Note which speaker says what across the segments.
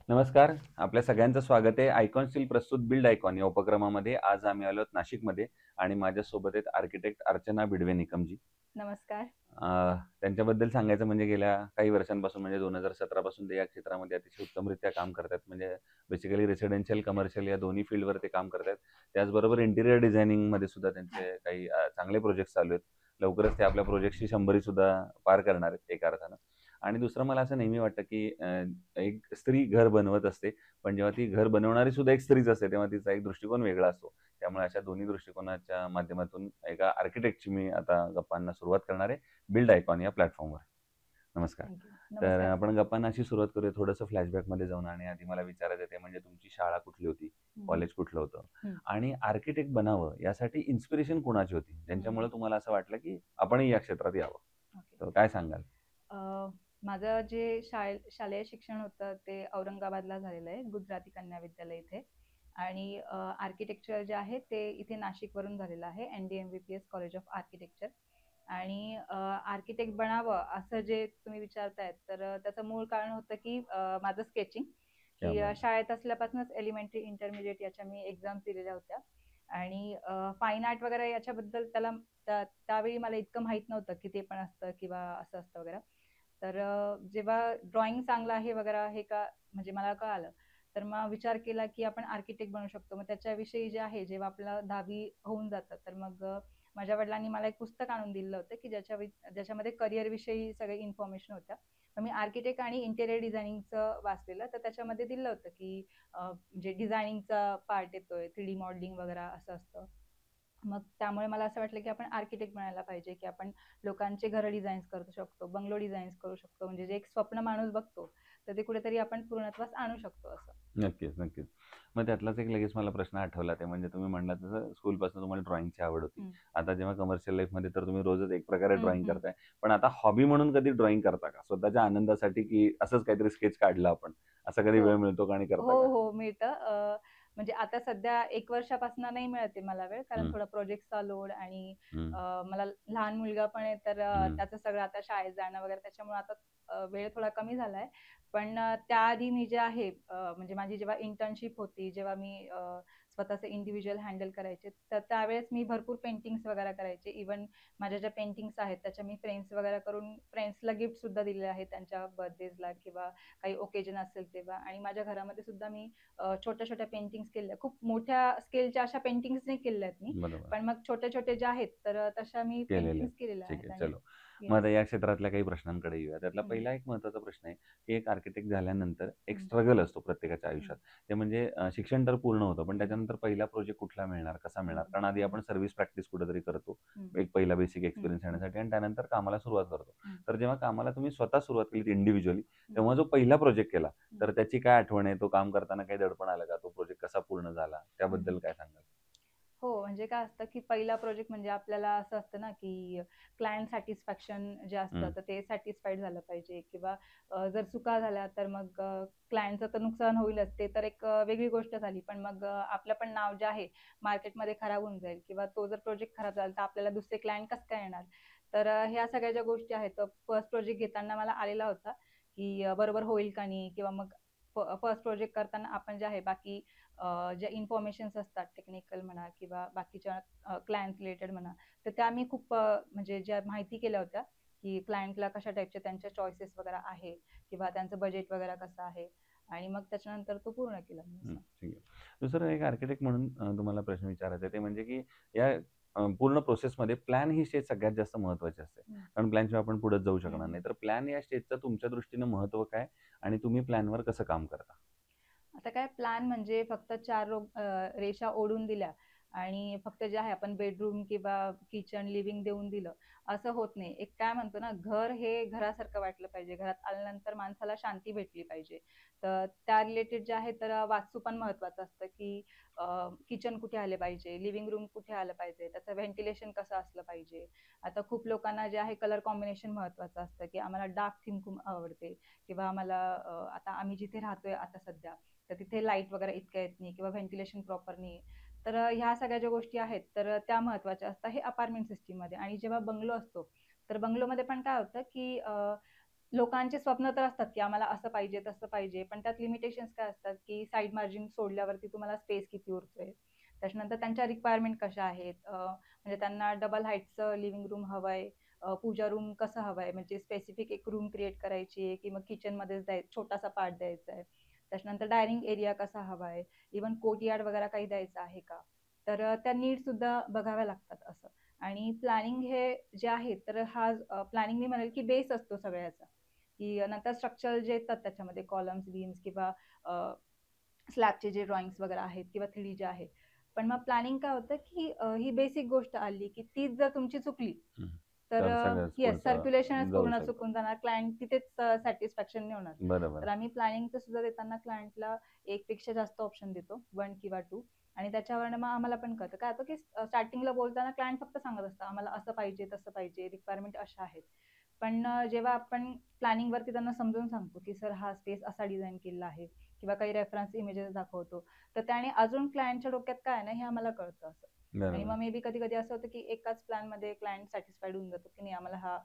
Speaker 1: नमस्कार. आपल्या सगळ्यांचं स्वागत आहे. आयकॉन स्टील प्रस्तुत बिल्ड आयकॉन या उपक्रमामध्ये. आज आम्ही आलो आहोत नाशिकमध्ये आणि माझ्यासोबत आहेत आर्किटेक्ट अर्चना भिडवे निकमजी.
Speaker 2: नमस्कार.
Speaker 1: त्यांच्याबद्दल सांगायचं म्हणजे गेल्या काही वर्षांपासून म्हणजे 2017 पासून ते या क्षेत्रामध्ये अतिशय उत्तमरित्या काम करतात. म्हणजे बेसिकली रेसिडेन्शियल, कमर्शियल या दोन्ही फील्डवर ते काम करतात. त्याचबरोबर इंटिरियर डिझायनिंगमध्ये सुद्धा त्यांचे काही चांगले प्रोजेक्ट्स चालू आहेत. लवकरच ते आपल्या प्रोजेक्टची 100री सुद्धा पार करणार आहेत एका अर्थानं. आणि दुसरं मला असं नेहमी वाटतं, की एक स्त्री घर बनवत असते, पण जेव्हा ती घर बनवणारी सुद्धा एक स्त्रीच असते, तेव्हा तिचा एक दृष्टिकोन वेगळा असतो. त्यामुळे अशा दोन्ही दृष्टिकोनाच्या माध्यमातून एका आर्किटेक्टची मी आता गप्पांना सुरुवात करणार आहे, बिल्ड आयकॉन या प्लॅटफॉर्मवर. नमस्कार.
Speaker 2: Thank you.
Speaker 1: तर
Speaker 2: नमस्कार.
Speaker 1: आपण गप्पांना अशी सुरुवात करूया, थोडंसं फ्लॅशबॅकमध्ये जाऊन आणि आधी मला विचारायचं ते म्हणजे तुमची शाळा कुठली होती?
Speaker 2: हं, हं.
Speaker 1: कॉलेज कुठलं होतं?
Speaker 2: हं,
Speaker 1: आणि आर्किटेक्ट बनावं यासाठी इन्स्पिरेशन कुणाची होती? ज्यांच्यामुळे
Speaker 2: हं.
Speaker 1: तुम्हाला असं वाटलं, की आपणही या क्षेत्रात यावं?
Speaker 2: ओके.
Speaker 1: तर काय सांगाल?
Speaker 2: अ, माझं जे शालेय शिक्षण होतं ते औरंगाबादला झालेलं आहे, गुजराती कन्या विद्यालय इथे. आणि आर्किटेक्चर जे आहे ते इथे नाशिकवरून झालेलं आहे, NDMVPS कॉलेज ऑफ आर्किटेक्चर. आणि आर्किटेक्ट बनावं असं जे तुम्ही विचारतायत, तर त्याचं मूळ कारण होतं की माझं स्केचिंग,
Speaker 1: क्या
Speaker 2: की
Speaker 1: बात है!
Speaker 2: शाळेत असल्यापासूनच एलिमेंटरी, इंटरमिडिएट याच्या मी एक्झाम्स दिलेल्या होत्या. आणि फाईन आर्ट वगैरे याच्याबद्दल त्यावेळी मला इतकं माहीत नव्हतं की ते पण असतं किंवा असं असतं वगैरे. तर जेव्हा ड्रॉइंग चांगलं आहे वगैरे हे का म्हणजे मला कळालं, तर मग विचार केला की आपण आर्किटेक्ट बनू शकतो. मग त्याच्याविषयी जे आहे, जेव्हा आपलं 10वी होऊन जातं, तर मग माझ्या वडिलांनी मला एक पुस्तक आणून दिलं होतं की ज्याच्यामध्ये करिअर विषयी सगळी इन्फॉर्मेशन होत्या. तर मी आर्किटेक्ट आणि इंटेरियर डिझायनिंगचं वाचलेलं. तर त्याच्यामध्ये दिलं होतं की म्हणजे डिझायनिंगचा पार्ट येतोय, 3D मॉडेलिंग वगैरे असं असतं. मग त्यामुळे मला असं वाटलं की आपण आर्किटेक्ट बनायला पाहिजे, की आपण लोकांचे घरं डिझाईन्स करू शकतो, बंगलो डिझाईन्स करू शकतो. म्हणजे जे एक स्वप्न माणूस बघतो, तर ते कुठेतरी आपण पूर्णत्वास आणू शकतो असं.
Speaker 1: नक्कीच, नक्कीच. मग त्यातलाच एक लगेच मला प्रश्न आठवला ते म्हणजे तुम्ही म्हणालात तसं स्कूलपासून तुम्हाला ड्रॉइंगची आवड होती.
Speaker 2: हं.
Speaker 1: आता जेव्हा कमर्शियल लाईफमध्ये तर तुम्ही रोजच एक प्रकारे
Speaker 2: हं,
Speaker 1: ड्रॉइंग
Speaker 2: हं.
Speaker 1: करताय. पण आता हॉबी म्हणून कधी ड्रॉइंग करता का? स्वतःच्या आनंदासाठी की असंच काहीतरी स्केच काढलं आपण, असा कधी
Speaker 2: हो.
Speaker 1: वेळ मिळतो का आणि करता
Speaker 2: हो,
Speaker 1: का?
Speaker 2: हो, मिळतं. म्हणजे आता सध्या 1 वर्षापासून नाही मिळत आहे मला वेळ, कारण
Speaker 1: हं,
Speaker 2: थोडा प्रोजेक्टचा लोड आणि
Speaker 1: हं,
Speaker 2: मला लहान मुलगा पण आहे, तर
Speaker 1: हं.
Speaker 2: त्याचं सगळं आता शाळेत जाणं वगैरे त्याच्यामुळे आता वेळ थोडा कमी झालाय. पण त्याआधी मी जे आहे, म्हणजे माझी जेव्हा इंटर्नशिप होती, जेव्हा मी स्वतःचे इंडिव्हिज्युअल हँडल करायचे, तर त्यावेळेस मी भरपूर पेंटिंग्स वगैरे करायचे. इव्हन माझ्या ज्या पेंटिंग्स आहेत, त्याच्या मी फ्रेम्स वगैरे करून फ्रेंड्सला गिफ्ट सुद्धा दिलेले आहेत, त्यांच्या बर्थडेजला किंवा काही ओकेजन असेल तेव्हा. आणि माझ्या घरामध्ये सुद्धा मी छोट्या-छोट्या पेंटिंग्स केल्या. खूप मोठ्या स्केलच्या अशा पेंटिंग्स नाही केल्या आहेत मी.
Speaker 1: बरोबर.
Speaker 2: पण मग छोटे-छोटे जे आहेत, तर तशा मी
Speaker 1: केलेले आहेत.
Speaker 2: पेंटिंग्स केलेल्या
Speaker 1: ठीक
Speaker 2: आहेत.
Speaker 1: आहे,
Speaker 2: आणि
Speaker 1: चलो. मग
Speaker 2: येस.
Speaker 1: आता या क्षेत्रातल्या काही प्रश्नांकडे येऊया. त्यातला
Speaker 2: हं,
Speaker 1: पहिला एक महत्त्वाचा प्रश्न आहे, की एक आर्किटेक्ट झाल्यानंतर एक
Speaker 2: हं,
Speaker 1: स्ट्रगल असतो प्रत्येकाच्या
Speaker 2: हं,
Speaker 1: आयुष्यात. ते म्हणजे शिक्षण तर पूर्ण होतं, पण
Speaker 2: हं,
Speaker 1: त्याच्यानंतर पहिला प्रोजेक्ट कुठला मिळणार, कसा
Speaker 2: हं,
Speaker 1: मिळणार? कारण आधी
Speaker 2: हं,
Speaker 1: आपण सर्व्हिस प्रॅक्टिस कुठेतरी करतो.
Speaker 2: हं,
Speaker 1: एक पहिला बेसिक
Speaker 2: हं,
Speaker 1: एक्सपिरियन्स
Speaker 2: हं,
Speaker 1: येण्यासाठी आणि त्यानंतर कामाला सुरुवात करतो.
Speaker 2: हं,
Speaker 1: तर जेव्हा कामाला तुम्ही स्वतः सुरुवात केलीत इंडिव्हिज्युअली,
Speaker 2: हं,
Speaker 1: तेव्हा जो पहिला प्रोजेक्ट केला,
Speaker 2: हं,
Speaker 1: तर त्याची काय आठवण आहे? तो काम करताना काही दडपण आलं का? तो प्रोजेक्ट कसा पूर्ण झाला?
Speaker 2: हं, हं.
Speaker 1: त्याबद्दल काय सांगाल?
Speaker 2: हो, म्हणजे काय असतं, की पहिला प्रोजेक्ट म्हणजे आपल्याला असं असतं ना, की क्लायंट सॅटिस्फॅक्शन जे असतं,
Speaker 1: हं,
Speaker 2: तर ते सॅटिस्फाईड झालं पाहिजे. किंवा जर चुका झाल्या, तर मग क्लायंटचं तर नुकसान होईलच. ते तर एक वेगळी गोष्ट झाली. पण मग आपलं पण नाव जे आहे मार्केटमध्ये खराब होऊन जाईल, किंवा तो जर प्रोजेक्ट खराब झाला, तर आपल्याला दुसरे क्लायंट कसं काय येणार? तर ह्या सगळ्या ज्या गोष्टी आहेत, फर्स्ट प्रोजेक्ट घेताना मला आलेला होता, की बरोबर होईल का नाही? किंवा मग फर्स्ट प्रोजेक्ट करताना आपण जे आहे बाकी ज्या इन्फॉर्मेशन्स असतात, टेक्निकल म्हणा किंवा बाकीच्या क्लायंट रिलेटेड म्हणा, तर त्या मी खूप म्हणजे ज्या माहिती केल्या होत्या, की क्लायंटला कशा टाईपच्या त्यांच्या चॉईसेस वगैरे आहे, किंवा त्यांचं बजेट वगैरे कसं आहे. आणि मग त्याच्यानंतर तो पूर्ण केला मी
Speaker 1: हं,
Speaker 2: असं.
Speaker 1: ठीक आहे. दुसरं एक आर्किटेक्ट म्हणून तुम्हाला प्रश्न विचारायचा आहे ते म्हणजे की या पूर्ण प्रोसेसमध्ये प्लॅन ही स्टेज सगळ्यात जास्त महत्त्वाची असते.
Speaker 2: हं,
Speaker 1: कारण प्लॅनशिवाय आपण पुढे जाऊ
Speaker 2: हं,
Speaker 1: शकणार
Speaker 2: हं.
Speaker 1: नाही. तर प्लॅन या स्टेजचं तुमच्या दृष्टीनं महत्त्व काय? आणि तुम्ही प्लॅनवर कसं काम करता?
Speaker 2: आता काय प्लॅन म्हणजे फक्त 4 रेषा ओढून दिल्या आणि फक्त जे आहे आपण बेडरूम किंवा किचन, लिव्हिंग देऊन दिलं, असं होत नाही. एक काय म्हणतो ना, घर हे घरासारखं वाटलं पाहिजे. घरात आल्यानंतर माणसाला शांती भेटली पाहिजे. तर त्या रिलेटेड जे आहे, तर वास्तू पण महत्त्वाचं असतं, की किचन कुठे आले पाहिजे, लिव्हिंग रूम कुठे आलं पाहिजे, त्याचं व्हेंटिलेशन कसं असलं पाहिजे. आता खूप लोकांना जे आहे कलर कॉम्बिनेशन महत्त्वाचं असतं, की आम्हाला डार्क थीम खूप आवडते, किंवा आम्हाला आता आम्ही जिथे राहतोय आता सध्या, तर तिथे लाईट वगैरे इतकं येत नाही, किंवा व्हेंटिलेशन प्रॉपर नाही. तर ह्या सगळ्या ज्या गोष्टी आहेत, तर त्या महत्त्वाच्या असतात हे अपार्टमेंट सिस्टममध्ये. आणि जेव्हा बंगलो असतो, तर बंगलोमध्ये पण काय होतं, की लोकांचे स्वप्न तर असतात, की आम्हाला असं पाहिजे, तसं पाहिजे. पण त्यात लिमिटेशन्स काय असतात, की साइड मार्जिन सोडल्यावरती तुम्हाला स्पेस किती उरतोय. त्याच्यानंतर त्यांच्या रिक्वायरमेंट कशा आहेत. म्हणजे त्यांना डबल हाईटचं लिव्हिंग रूम हवंय, पूजा रूम कसं हवंय, म्हणजे स्पेसिफिक एक रूम क्रिएट करायची आहे, की मग किचनमध्येच छोटासा पार्ट द्यायचा आहे. त्याच्यानंतर डायनिंग एरिया कसा हवाय, इव्हन कोर्टयार्ड वगैरे काही द्यायचं आहे का? तर त्या नीडसुद्धा बघाव्या लागतात असं. आणि प्लॅनिंग हे जे आहे, तर हा प्लॅनिंग मी म्हणेल, की बेस असतो सगळ्याचा. की नंतर स्ट्रक्चर जे येतात त्याच्यामध्ये कॉलम्स, बीम्स किंवा स्लॅबचे जे ड्रॉइंग्स वगैरे आहेत किंवा 3D जे आहे. पण मग प्लॅनिंग काय होतं, की ही बेसिक गोष्ट आली, की तीच जर तुमची चुकली,
Speaker 1: हं.
Speaker 2: तर
Speaker 1: तर सगळंच
Speaker 2: येस सर्क्युलेशनच
Speaker 1: पुढचं जाऊ
Speaker 2: पूर्ण
Speaker 1: शकतं.
Speaker 2: चुकून जाणार. क्लायंट तिथेच सॅटिस्फॅक्शन नाही होणार.
Speaker 1: बरोबर
Speaker 2: तर आम्ही प्लॅनिंगचं सुद्धा देताना क्लायंटला 1 पेक्षा जास्त ऑप्शन देतो, 1 किंवा 2 आणि त्याच्यावरनं मग आम्हाला पण कळतं. काय होतं, की स्टार्टिंगला बोलताना क्लायंट फक्त सांगत असतं, आम्हाला असं पाहिजे, तसं पाहिजे, रिक्वायरमेंट अशा आहेत. पण जेव्हा आपण प्लॅनिंगवरती त्यांना समजावून सांगतो, की सर हा स्पेस असा डिझाइन केलेला आहे किंवा काही रेफरन्स इमेजेस दाखवतो, तर त्याने अजून क्लायंटच्या डोक्यात काय आहे ना, हे आम्हाला कळतं असं. आणि
Speaker 1: बरोबर.
Speaker 2: मग मे बी कधी-कधी असं होतं, की एकाच प्लॅनमध्ये क्लायंट सॅटिस्फाईड होऊन जातो, की नाही आम्हाला हा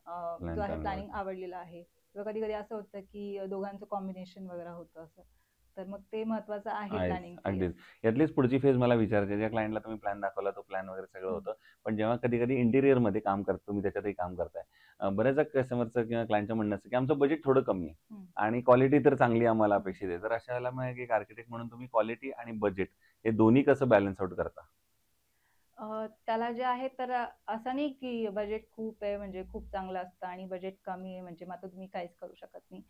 Speaker 2: जो
Speaker 1: प्लॅन
Speaker 2: आहे
Speaker 1: चांगला
Speaker 2: प्लॅनिंग
Speaker 1: वाटतो.
Speaker 2: आवडलेला आहे. किंवा कधी-कधी असं होतं, की दोघांचं कॉम्बिनेशन वगैरे होतं असं. तर मग ते महत्वाचं आहे
Speaker 1: आहेच.
Speaker 2: प्लॅनिंगचं. येस.
Speaker 1: अगदीच. यातलीच पुढची फेज मला विचारायची आहे. ज्या क्लायंटला तुम्ही प्लॅन दाखवला, तो प्लॅन वगैरे सगळं
Speaker 2: हं,
Speaker 1: होतं. पण जेव्हा कधी-कधी इंटिरियरमध्ये काम करतो, तुम्ही त्याच्यातही काम करताय. बऱ्याचदा कस्टमरचं किंवा क्लायंटचं म्हणणं असतं, की आमचं बजेट थोडं कमी आहे
Speaker 2: हं,
Speaker 1: आणि क्वालिटी तर चांगली आम्हाला
Speaker 2: हं.
Speaker 1: अपेक्षित आहे. तर अशा वेळेला मग एक आर्किटेक्ट म्हणून तुम्ही क्वालिटी आणि बजेट हे दोन्ही कसं बॅलन्स आउट करता?
Speaker 2: त्याला जे आहे तर असं नाही की बजेट खूप आहे म्हणजे खूप चांगलं असतं आणि बजेट कमी आहे म्हणजे मग आता तुम्ही काहीच करू शकत नाही.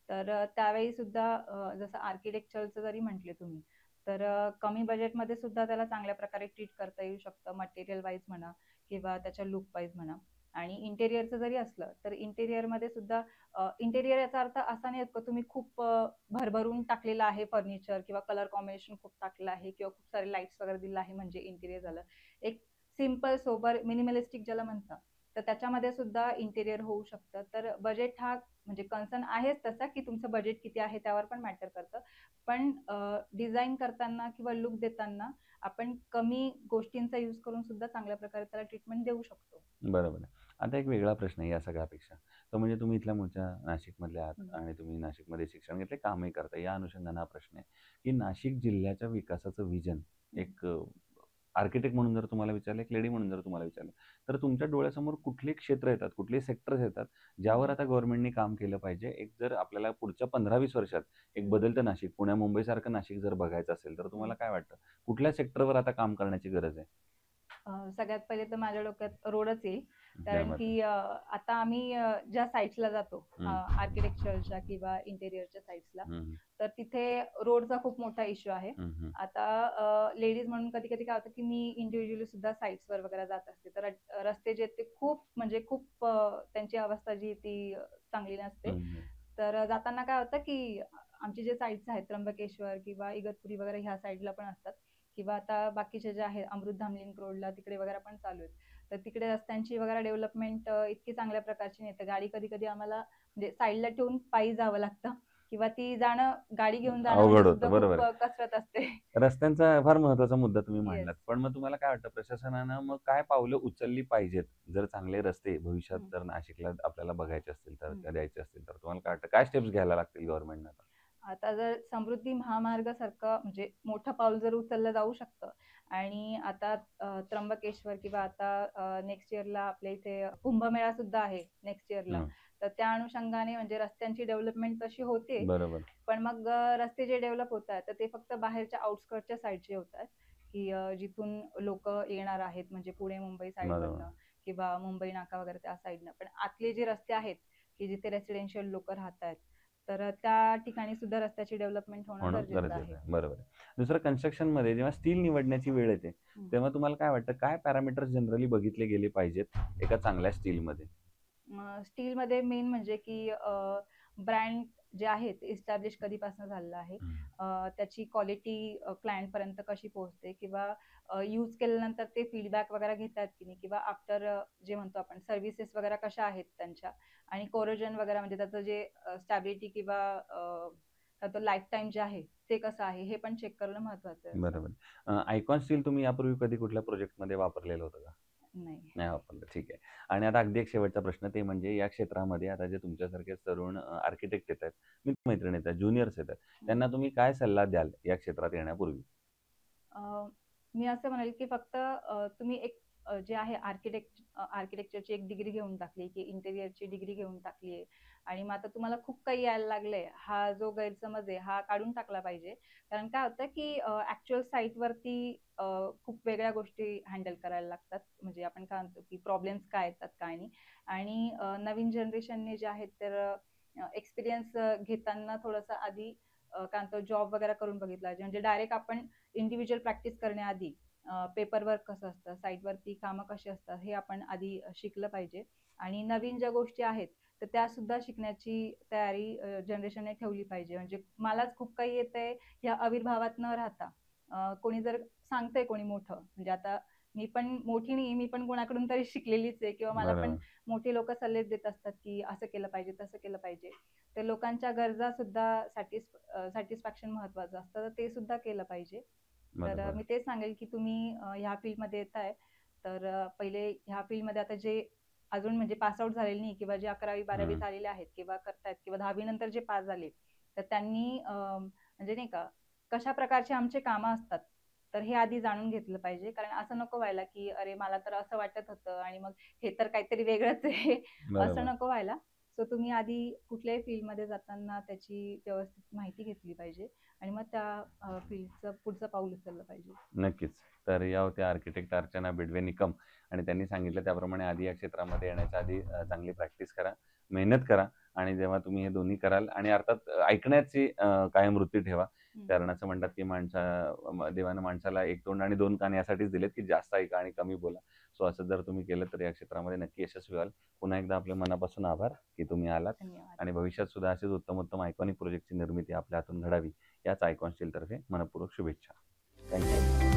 Speaker 2: तर त्यावेळी सुद्धा जसं आर्किटेक्चरचं जरी म्हटले तुम्ही, तर कमी बजेटमध्ये सुद्धा त्याला चांगल्या प्रकारे ट्रीट करता येऊ शकतं मटेरियल वाईज म्हणा किंवा त्याच्या लूक वाईज म्हणा. आणि इंटेरियरचं जरी असलं, तर इंटेरियरमध्ये सुद्धा इंटेरियर याचा अर्थ असा नाही का तुम्ही खूप भरभरून टाकलेलं आहे फर्निचर किंवा कलर कॉम्बिनेशन खूप टाकलेलं आहे किंवा खूप सारे लाईट्स वगैरे दिलं आहे म्हणजे इंटेरियर झालं. एक सिंपल, सोबर, मिनिमलिस्टिक ज्याला म्हणतात, तर त्याच्यामध्ये सुद्धा इंटेरियर होऊ शकतं. तर बजेट हा म्हणजे कन्सर्न आहेच तसा, की तुमचं बजेट किती आहे त्यावर पण मॅटर करतं. पण डिझाइन करताना किंवा लूक देताना आपण कमी गोष्टींचा यूज करून सुद्धा चांगल्या प्रकारे त्याला ट्रीटमेंट देऊ शकतो.
Speaker 1: बरोबर आहे. आता एक वेगळा प्रश्न आहे या सगळ्यापेक्षा. तो म्हणजे तुम्ही इथल्या मूळच्या नाशिकमधले आहात
Speaker 2: हं,
Speaker 1: आणि तुम्ही नाशिकमध्ये शिक्षण घेतले, कामही करता. या अनुषंगाने हा प्रश्न आहे, की नाशिक जिल्ह्याच्या विकासाचं व्हिजन
Speaker 2: हं.
Speaker 1: एक आर्किटेक्ट म्हणून जर तुम्हाला विचारलं, एक लेडी म्हणून जर तुम्हाला विचारलं, तर तुमच्या डोळ्यासमोर कुठली क्षेत्र येतात, कुठले सेक्टर्स येतात, ज्यावर
Speaker 2: हं,
Speaker 1: आता गव्हर्नमेंटनी काम केलं पाहिजे? एक जर आपल्याला पुढच्या 15-20 वर्षात एक
Speaker 2: हं,
Speaker 1: बदलतं नाशिक, पुण्या-मुंबईसारखं नाशिक जर बघायचं असेल, तर
Speaker 2: हं.
Speaker 1: तुम्हाला काय वाटतं? कुठल्या सेक्टरवर आता काम करण्याची गरज आहे?
Speaker 2: सगळ्यात पहिले तर माझ्या डोक्यात रोडच येईल.
Speaker 1: काय
Speaker 2: कारण
Speaker 1: मत आहे?
Speaker 2: की आता आम्ही ज्या साइट्सला जातो
Speaker 1: हं,
Speaker 2: आर्किटेक्चरच्या किंवा इंटेरियरच्या साइट्सला,
Speaker 1: हं,
Speaker 2: तर तिथे रोडचा खूप मोठा इश्यू आहे.
Speaker 1: हं, हं.
Speaker 2: आता लेडीज म्हणून कधी-कधी काय होतं, की मी इंडिव्हिज्युअली सुद्धा साइट्सवर वगैरे जात असते. तर रस्ते जे आहेत ते खूप म्हणजे खूप त्यांची अवस्था जी आहे ती चांगली नसते.
Speaker 1: हं, हं.
Speaker 2: तर जाताना काय होतं, की आमचे जे साइट्स आहेत त्र्यंबकेश्वर किंवा इगतपुरी वगैरे ह्या साइडला पण असतात किंवा आता बाकीचे जे आहेत अमृतधाम लिंक रोडला तिकडे वगैरे पण चालू आहेत. तर तिकडे रस्त्यांची वगैरे डेव्हलपमेंट इतकी चांगल्या प्रकारची नाही. तर गाडी कधी-कधी आम्हाला म्हणजे साईडला ठेवून पायी जावं लागतं किंवा ती जाणं गाडी घेऊन जाणं म्हणजे
Speaker 1: अवघड होतं.
Speaker 2: सुद्धा
Speaker 1: बरोबर
Speaker 2: खूप
Speaker 1: आहे.
Speaker 2: कसरत असते.
Speaker 1: रस्त्यांचा फार महत्त्वाचा मुद्दा तुम्ही
Speaker 2: येस.
Speaker 1: मांडलात. पण मग तुम्हाला काय वाटतं प्रशासनानं मग काय पावलं उचलली पाहिजेत? जर चांगले रस्ते भविष्यात
Speaker 2: हं,
Speaker 1: जर नाशिकला आपल्याला बघायचे असतील तर
Speaker 2: हं.
Speaker 1: किंवा द्यायचे असतील तर तुम्हाला काय वाटतं? काय स्टेप्स घ्यायला लागतील गव्हर्नमेंटनं आता?
Speaker 2: आता जर समृद्धी महामार्गासारखं म्हणजे मोठं पाऊल जर उचललं जाऊ शकतं आणि आता त्र्यंबकेश्वर किंवा आता नेक्स्ट इयरला आपल्या इथे कुंभमेळा सुद्धा आहे नेक्स्ट इयरला.
Speaker 1: हं,
Speaker 2: तर त्या अनुषंगाने म्हणजे रस्त्यांची डेव्हलपमेंट तशी होते.
Speaker 1: बरोबर,
Speaker 2: पण मग रस्ते जे डेव्हलप होतायत, तर ते फक्त बाहेरच्या आउटस्कर्टच्या साईडचे होतायत, की जिथून लोकं येणार आहेत, म्हणजे पुणे-मुंबई
Speaker 1: बरोबर.
Speaker 2: साईडमधनं किंवा मुंबई नाका वगैरे त्या साईडनं. पण आतले जे रस्ते आहेत, की जिथे रेसिडेन्शियल लोकं राहतायत, तर त्या ठिकाणी सुद्धा रस्त्याची डेव्हलपमेंट होणं
Speaker 1: होणं
Speaker 2: गरजेचं
Speaker 1: गरजेचं
Speaker 2: आहे.
Speaker 1: आहे. बरोबर आहे. दुसरं कन्स्ट्रक्शनमध्ये जेव्हा स्टील निवडण्याची वेळ येते,
Speaker 2: हं.
Speaker 1: तेव्हा तुम्हाला काय वाटतं काय पॅरामीटर्स जनरली बघितले गेले पाहिजेत एका चांगल्या स्टीलमध्ये?
Speaker 2: स्टीलमध्ये मेन म्हणजे की ब्रँड जे आहे ते इस्टॅब्लिश कधीपासून झालेलं आहे.
Speaker 1: हं.
Speaker 2: त्याची क्वालिटी क्लायंटपर्यंत कशी पोहोचते किंवा यूज केल्यानंतर ते फीडबॅक वगैरे घेतात की नाही किंवा आफ्टर जे म्हणतो आपण सर्व्हिसेस वगैरे कशा आहेत त्यांच्या आणि कोरोजन वगैरे म्हणजे त्याचं जे स्टॅबिलिटी किंवा त्याचं लाईफटाईम जे आहे ते कसं आहे हे पण चेक करणं महत्वाचं आहे असं.
Speaker 1: बरोबर. आयकॉन स्टील तुम्ही यापूर्वी कधी कुठल्या प्रोजेक्टमध्ये वापरलेलं होतं का?
Speaker 2: नाही.
Speaker 1: नाही वापरलं. ठीक आहे. आणि आता अगदी एक शेवटचा प्रश्न ते म्हणजे या क्षेत्रामध्ये आता जे तुमच्यासारखे तरुण आर्किटेक्ट येतात, मित्र-मैत्रिणी येतात, ज्युनियर्स येतात,
Speaker 2: हं.
Speaker 1: त्यांना तुम्ही काय सल्ला द्याल या क्षेत्रात येण्यापूर्वी?
Speaker 2: मी असं म्हणेल की फक्त तुम्ही एक जे आहे आर्किटेक्चरची एक डिग्री घेऊन टाकली, की इंटेरियरची डिग्री घेऊन टाकली आहे आणि मग आता तुम्हाला खूप काही यायला लागलंय, हा जो गैरसमज आहे हा काढून टाकला पाहिजे. कारण काय होतं की ॲक्चुअल साईटवरती खूप वेगळ्या गोष्टी हँडल करायला लागतात. म्हणजे आपण काय म्हणतो की प्रॉब्लेम्स काय येतात, काय नाही. आणि नवीन जनरेशनने जे आहेत तर एक्सपिरियन्स घेताना थोडंसं आधी काय म्हणतो जॉब वगैरे करून बघितला पाहिजे. म्हणजे डायरेक्ट आपण इंडिव्हिज्युअल प्रॅक्टिस करण्याआधी पेपर वर्क कसं असतं, साईटवरती कामं कशी असतात, हे आपण आधी शिकलं पाहिजे. आणि नवीन ज्या गोष्टी आहेत, तर त्यासुद्धा शिकण्याची तयारी जनरेशनने ठेवली पाहिजे. म्हणजे मलाच खूप काही येतंय या आविर्भावात न राहता कोणी जर सांगतंय कोणी मोठं, म्हणजे आता मी पण मोठी नाहीये, मी पण कोणाकडून तरी शिकलेलीच आहे किंवा मला पण
Speaker 1: बरोबर.
Speaker 2: मोठी लोकं सल्ले देत असतात, की असं केलं पाहिजे, तसं केलं पाहिजे. तर लोकांच्या गरजा सुद्धा सॅटिस्फॅक्शन महत्वाचं असतं, तर ते सुद्धा केलं पाहिजे. तर
Speaker 1: बरोबर.
Speaker 2: मी तेच सांगेल की तुम्ही ह्या फील्डमध्ये येताय, तर पहिले ह्या फील्डमध्ये आता जे अजून म्हणजे पास आउट झालेले नाही किंवा जे 11वी-12वी
Speaker 1: हं.
Speaker 2: झालेले आहेत किंवा करतायत किंवा 10वी नंतर जे पास झाले, तर त्यांनी म्हणजे नाही का, कशा प्रकारची आमची कामं असतात, तर हे आधी जाणून घेतलं पाहिजे. कारण असं नको व्हायला, की "अरे, मला तर असं वाटत होतं आणि मग हे तर काहीतरी वेगळंच आहे." असं
Speaker 1: बरोबर.
Speaker 2: नको व्हायला. सो तुम्ही आधी कुठल्याही फील्डमध्ये जाताना त्याची व्यवस्थित माहिती घेतली पाहिजे आणि मग त्या फील्डचं पुढचं पाऊल उचललं पाहिजे.
Speaker 1: नक्कीच. तर या होत्या आर्किटेक्ट अर्चना बिडवे निकम आणि त्यांनी सांगितलं त्याप्रमाणे आधी या क्षेत्रामध्ये येण्याच्या आधी चांगली प्रॅक्टिस करा, मेहनत करा आणि जेव्हा तुम्ही हे दोन्ही कराल आणि अर्थात ऐकण्याची कायम वृत्ती ठेवा.
Speaker 2: हं.
Speaker 1: कारण असं म्हणतात, की देवानं माणसाला एक तोंड आणि दोन कान यासाठीच दिलेत, की जास्त ऐका आणि कमी बोला. सो असं जर तुम्ही केलं तर या क्षेत्रामध्ये नक्की यशस्वी व्हाल. पुन्हा एकदा आपल्या मनापासून आभार, की तुम्ही आलात
Speaker 2: धन्यवाद.
Speaker 1: आणि भविष्यात सुद्धा असेच उत्तम-उत्तम आयकॉनिक प्रोजेक्टची निर्मिती आपल्या हातून घडावी. याच आयकॉन स्टीलतर्फे मनःपूर्वक शुभेच्छा. थँक
Speaker 2: धन्यवाद.